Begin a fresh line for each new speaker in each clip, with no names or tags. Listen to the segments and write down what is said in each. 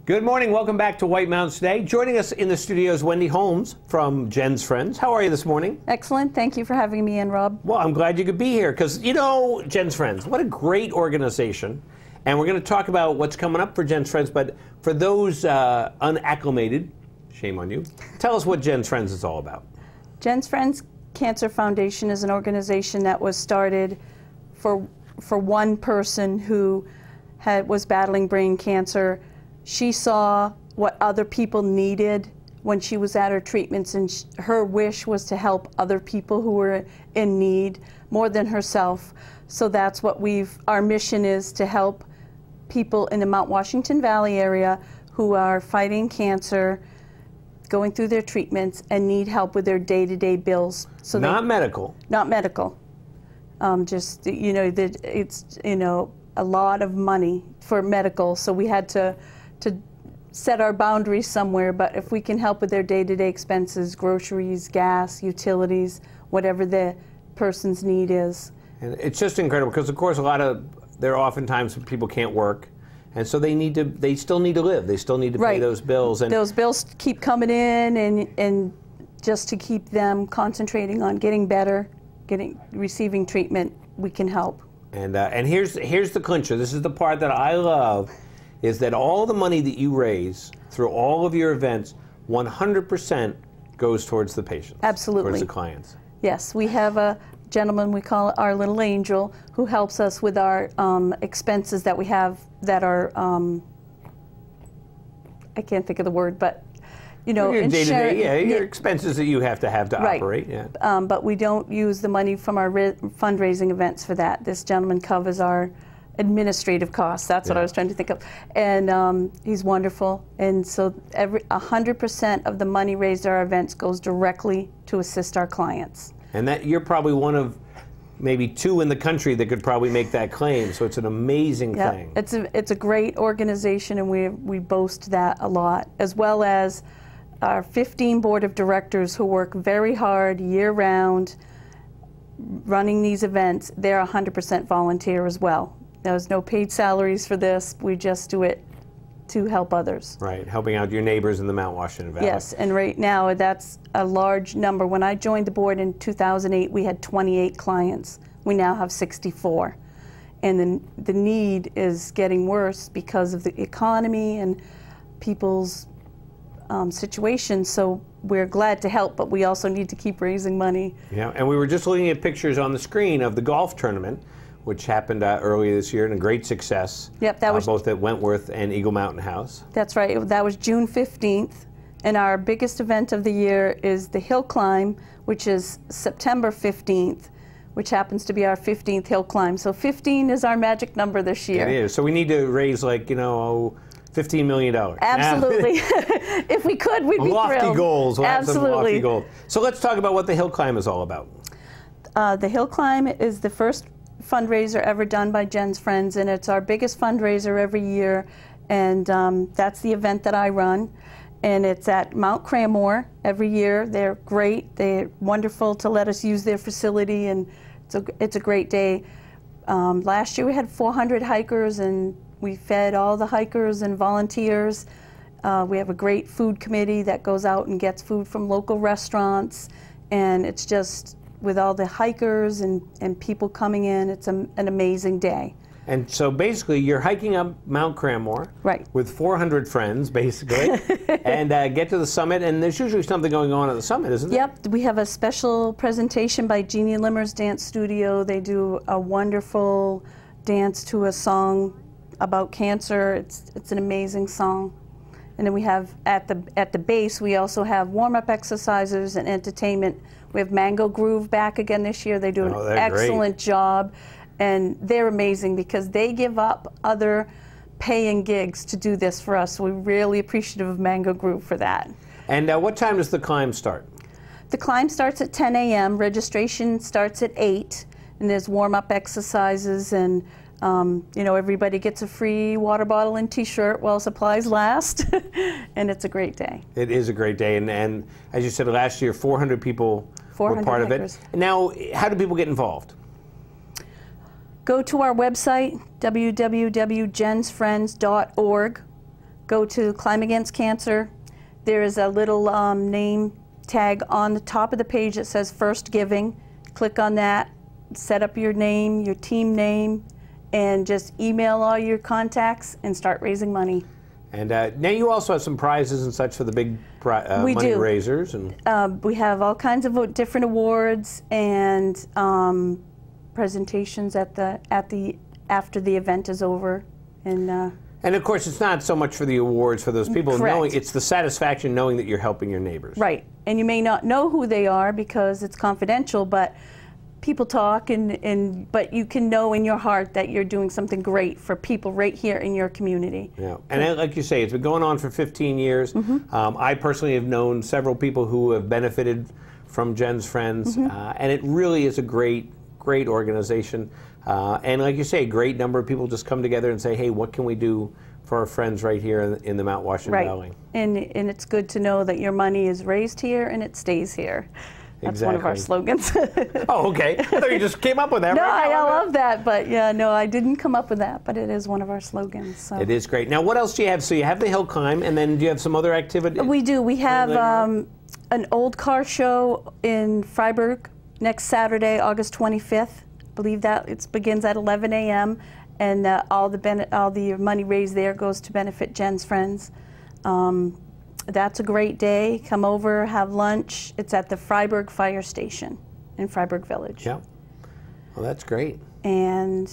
Good morning. Welcome back to White Mountains Today. Joining us in the studio is Wendy Holmes from Jen's Friends. How are you this morning?
Excellent. Thank you for having me in, Rob.
Well, I'm glad you could be here because, you know, Jen's Friends, what a great organization. And we're going to talk about what's coming up for Jen's Friends. But for those unacclimated, shame on you, tell us what Jen's Friends is all about.
Jen's Friends Cancer Foundation is an organization that was started for one person who was battling brain cancer. She saw what other people needed when she was at her treatments, and her wish was to help other people who were in need more than herself. So that's what our mission is, to help people in the Mount Washington Valley area who are fighting cancer, going through their treatments, and need help with their day-to-day bills. So
not medical.
Not medical. Just, you know, it's, you know, a lot of money for medical, so we had to set our boundaries somewhere. But if we can help with their day-to-day expenses, groceries, gas, utilities, whatever the person's need is.
And it's just incredible because, of course, there are often times when people can't work, and so they still need to live. They still need to pay those bills. And
those bills keep coming in, and just to keep them concentrating on getting better, receiving treatment, we can help.
And here's the clincher. This is the part that I love, is that all the money that you raise through all of your events, 100% goes towards the patients.
Absolutely.
Towards the clients.
Yes, we have a gentleman we call our little angel who helps us with our expenses that we have that are, I can't think of the word, but you know,
your day-to-day, your expenses that you have to operate. Yeah.
But we don't use the money from our fundraising events for that. This gentleman covers our administrative costs. That's what I was trying to think of. And he's wonderful. And so 100% of the money raised at our events goes directly to assist our clients. And
that you're probably one of maybe two in the country that could probably make that claim. So it's an amazing thing.
It's a great organization, and we boast that a lot, as well as our 15 board of directors who work very hard year-round running these events. They're 100% volunteer as well. There's no paid salaries for this. We just do it to help others.
Right, helping out your neighbors in the Mount Washington Valley.
Yes, and right now that's a large number. When I joined the board in 2008, we had 28 clients. We now have 64. And the need is getting worse because of the economy and people's situations, so we're glad to help, but we also need to keep raising money.
Yeah, and we were just looking at pictures on the screen of the golf tournament, which happened earlier this year, and a great success.
Yep, that was
both at Wentworth and Eagle Mountain House.
That's right. That was June 15th, and our biggest event of the year is the hill climb, which is September 15th, which happens to be our 15th hill climb. So 15 is our magic number this year.
It is. So we need to raise, like, you know, $15 million.
Absolutely. If we could, we'd be
lofty
thrilled.
Goals. We'll
Absolutely.
Have some lofty goals. So let's talk about what the hill climb is all about.
The hill climb is the first fundraiser ever done by Jen's Friends, and it's our biggest fundraiser every year. And that's the event that I run. And it's at Mount Cranmore every year. They're great. They're wonderful to let us use their facility, and it's a great day. Last year we had 400 hikers, and we fed all the hikers and volunteers. We have a great food committee that goes out and gets food from local restaurants, and it's just, with all the hikers and people coming in, it's an amazing day.
And so basically you're hiking up Mount Cranmore with 400 friends, basically, and get to the summit, and there's usually something going on at the summit, isn't there?
Yep, we have a special presentation by Jeannie Limmer's Dance Studio. They do a wonderful dance to a song about cancer. It's an amazing song. And then we have at the base, we also have warm-up exercises and entertainment. We have Mango Groove back again this year. They do an excellent job, and they're amazing because they give up other paying gigs to do this for us. So we're really appreciative of Mango Groove for that. And
what time does the climb start?
The climb starts at 10 a.m. Registration starts at 8, and there's warm-up exercises, and you know, everybody gets a free water bottle and T-shirt while supplies last, and it's a great day.
It is a great day, and as you said, last year 400 people were part of it. Now, how do people get involved?
Go to our website, www.jensfriends.org. go to Climb Against Cancer. There is a little name tag on the top of the page that says First Giving. Click on that, set up your name, your team name, and just email all your contacts and start raising money.
And now you also have some prizes and such for the big money raisers. And
we have all kinds of different awards and presentations after the event is over.
And of course, it's not so much for the awards for those people.
Correct.
It's the satisfaction knowing that you're helping your neighbors.
Right. And you may not know who they are because it's confidential, but people talk, but you can know in your heart that you're doing something great for people right here in your community.
Yeah. And like you say, it's been going on for 15 years.
Mm-hmm.
I personally have known several people who have benefited from Jen's Friends, and it really is a great organization. And like you say, a great number of people just come together and say, hey, what can we do for our friends right here in the Mount Washington Valley?
And it's good to know that your money is raised here and it stays here. That's one of our slogans.
Oh, okay. I thought you just came up with that.
No,
right now.
I love that, but yeah, no, I didn't come up with that, but it is one of our slogans. So.
It is great. Now, what else do you have? So you have the hill climb, and then do you have some other activities?
We do. We have an old car show in Freiburg next Saturday, August 25th. I believe that it begins at 11 a.m. and all the money raised there goes to benefit Jen's Friends. That's a great day. Come over, have lunch. It's at the Freiburg Fire Station in Freiburg Village.
Yeah. Well, that's great.
And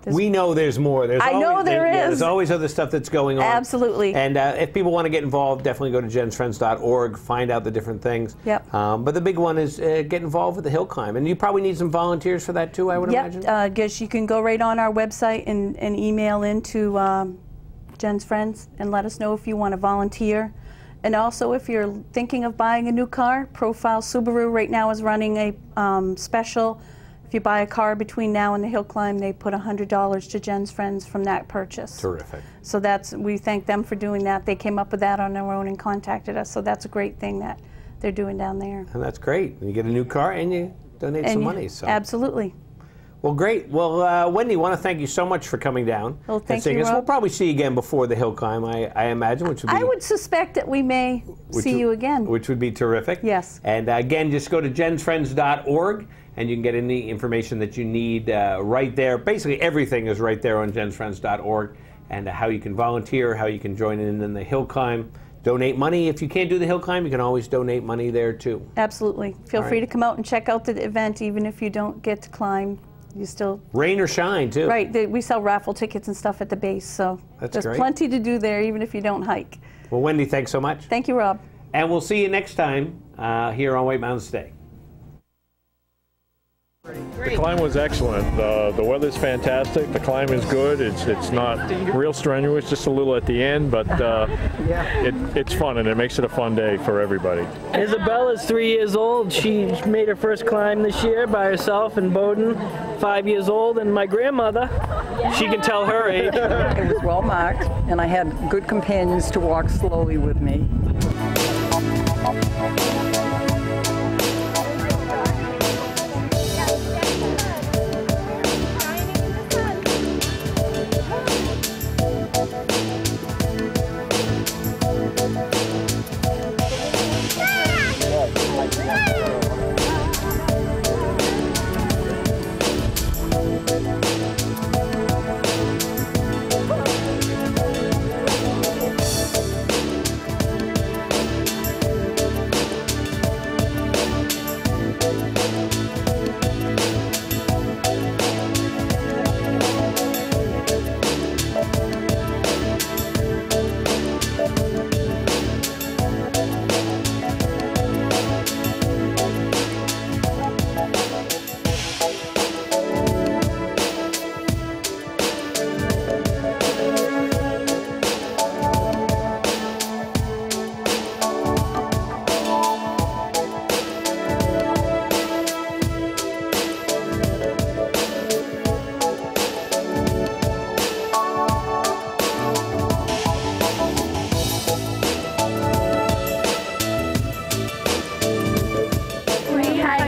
we know there's more.
I know there is.
Yeah, there's always other stuff that's going on.
Absolutely.
And if people want to get involved, definitely go to jensfriends.org, find out the different things.
Yep.
But the big one is get involved with the hill climb. And you probably need some volunteers for that too, I would imagine?
Yep. Guess you can go right on our website and email into Jen's Friends and let us know if you want to volunteer. And also, if you're thinking of buying a new car, Profile Subaru right now is running a special. If you buy a car between now and the hill climb, they put $100 to Jen's Friends from that purchase.
Terrific.
So we thank them for doing that. They came up with that on their own and contacted us. So that's a great thing that they're doing down there.
And that's great. You get a new car and you donate some money. So.
Absolutely.
Well, great. Well, Wendy, I want to thank you so much for coming down.
Well, thank you, Rob.
We'll probably see you again before the hill climb, I imagine, which would be...
I would suspect that we may see you again.
Which would be terrific.
Yes.
And again, just go to jensfriends.org, and you can get any information that you need right there. Basically, everything is right there on jensfriends.org, and how you can volunteer, how you can join in the hill climb. Donate money. If you can't do the hill climb, you can always donate money there, too.
Absolutely. Feel free to come out and check out the event, even if you don't get to climb. You still
rain or shine too.
Right, we sell raffle tickets and stuff at the base, so there's plenty to do there, even if you don't hike.
Well, Wendy, thanks so much.
Thank you, Rob.
And we'll see you next time here on White Mountain Stay.
The climb was excellent. The weather's fantastic. The climb is good. It's not real strenuous, just a little at the end, but it's fun, and it makes it a fun day for everybody.
Isabella's 3 years old. She made her first climb this year by herself in Bowdoin, 5 years old, and my grandmother, she can tell her age.
It was well marked, and I had good companions to walk slowly with me.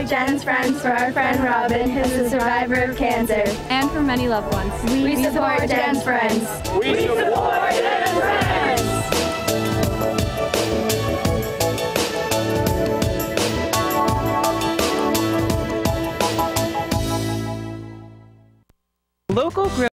Jen's Friends for our friend Robin, who's a survivor of cancer.
And for many loved ones.
We support Jen's Friends.
We support Jen's Friends!
Local